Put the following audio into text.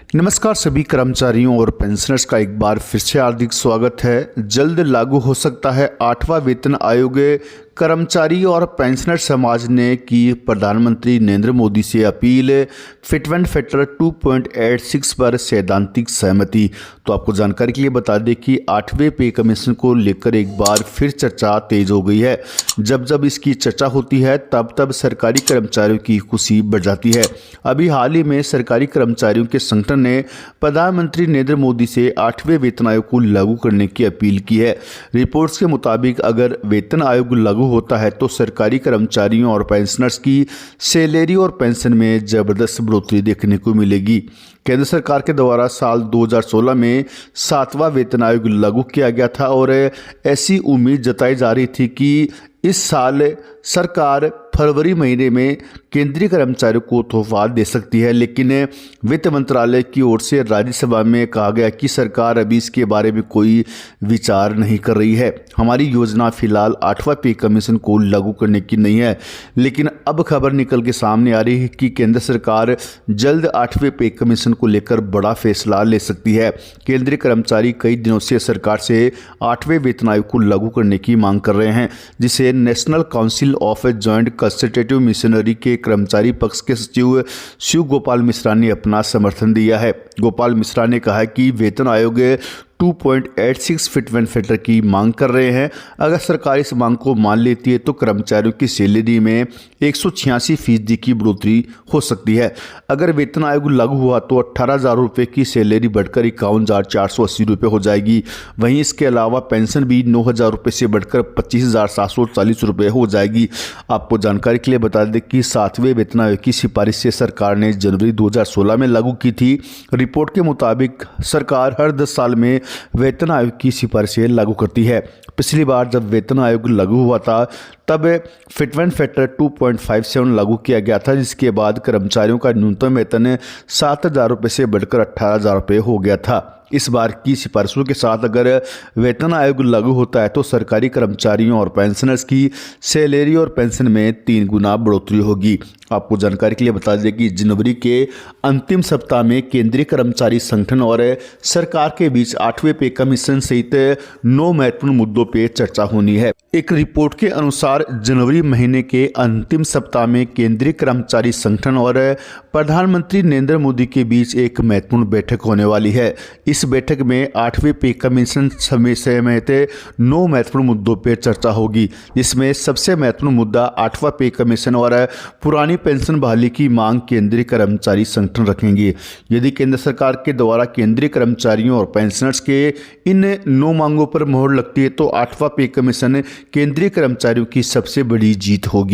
नमस्कार सभी कर्मचारियों और पेंशनर्स का एक बार फिर से हार्दिक स्वागत है। जल्द लागू हो सकता है 8वां वेतन आयोग। कर्मचारी और पेंशनर समाज ने की प्रधानमंत्री नरेंद्र मोदी से अपील। फिट एंड फैक्टर 2.86 पर सैद्धांतिक सहमति। तो आपको जानकारी के लिए बता दें कि 8वें पे कमीशन को लेकर एक बार फिर चर्चा तेज हो गई है। जब जब इसकी चर्चा होती है तब सरकारी कर्मचारियों की खुशी बढ़ जाती है। अभी हाल ही में सरकारी कर्मचारियों के संगठन ने प्रधानमंत्री नरेंद्र मोदी से 8वें वेतन आयोग को लागू करने की अपील की है। रिपोर्ट्स के मुताबिक अगर वेतन आयोग लागू होता है तो सरकारी कर्मचारियों और पेंशनर्स की सैलरी और पेंशन में जबरदस्त बढ़ोतरी देखने को मिलेगी। केंद्र सरकार के द्वारा साल 2016 में 7वां वेतन आयोग लागू किया गया था और ऐसी उम्मीद जताई जा रही थी कि इस साल सरकार फरवरी महीने में केंद्रीय कर्मचारियों को तोहफा दे सकती है, लेकिन वित्त मंत्रालय की ओर से राज्यसभा में कहा गया कि सरकार अभी इसके बारे में कोई विचार नहीं कर रही है। हमारी योजना फिलहाल 8वां पे कमीशन को लागू करने की नहीं है, लेकिन अब खबर निकल के सामने आ रही है कि केंद्र सरकार जल्द 8वें पे कमीशन को लेकर बड़ा फैसला ले सकती है। केंद्रीय कर्मचारी कई दिनों से सरकार से 8वें वेतन आयोग को लागू करने की मांग कर रहे हैं, जिसे national council of joint consultative missionary के कर्मचारी पक्ष के सचिव शिव गोपाल मिश्रा ने अपना समर्थन दिया है। गोपाल मिश्रा ने कहा कि वेतन आयोग 2.86 फिट एंड फैक्टर की मांग कर रहे हैं। अगर सरकार इस मांग को मान लेती है तो कर्मचारियों की सैलरी में 186% की बढ़ोतरी हो सकती है। अगर वेतन आयोग लागू हुआ तो 18,000 रुपये की सैलरी बढ़कर 51,480 रुपये हो जाएगी। वहीं इसके अलावा पेंशन भी 9,000 रुपये से बढ़कर 25,740 रुपये हो जाएगी। आपको जानकारी के लिए बता दें कि 7वें वेतन आयोग की सिफारिश से सरकार ने जनवरी 2016 में लागू की थी। रिपोर्ट के मुताबिक सरकार हर 10 साल में वेतन आयोग की सिफारिशें लागू करती है। पिछली बार जब वेतन आयोग लागू हुआ था तब फिट एंड फैक्टर 2.57 लागू किया गया था, जिसके बाद कर्मचारियों का न्यूनतम वेतन 7,000 रुपये से बढ़कर 18,000 रुपये हो गया था। इस बार की सिफारिशों के साथ अगर वेतन आयोग लागू होता है तो सरकारी कर्मचारियों और पेंशनर्स की सैलरी और पेंशन में 3 गुना बढ़ोतरी होगी। आपको जानकारी के लिए बता दें कि जनवरी के अंतिम सप्ताह में केंद्रीय कर्मचारी संगठन और सरकार के बीच 8वें पे कमीशन सहित 9 महत्वपूर्ण मुद्दों पर चर्चा होनी है। एक रिपोर्ट के अनुसार जनवरी महीने के अंतिम सप्ताह में केंद्रीय कर्मचारी संगठन और प्रधानमंत्री नरेंद्र मोदी के बीच एक महत्वपूर्ण बैठक होने वाली है। इस बैठक में 8वें पे कमीशन समेत 9 महत्वपूर्ण मुद्दों पर चर्चा होगी, जिसमें सबसे महत्वपूर्ण मुद्दा 8वां पे कमीशन और पुरानी पेंशन बहाली की मांग केंद्रीय कर्मचारी संगठन रखेंगे। यदि केंद्र सरकार के द्वारा केंद्रीय कर्मचारियों और पेंशनर्स के इन 9 मांगों पर मोहर लगती है तो 8वां पे कमीशन केंद्रीय कर्मचारियों की सबसे बड़ी जीत होगी।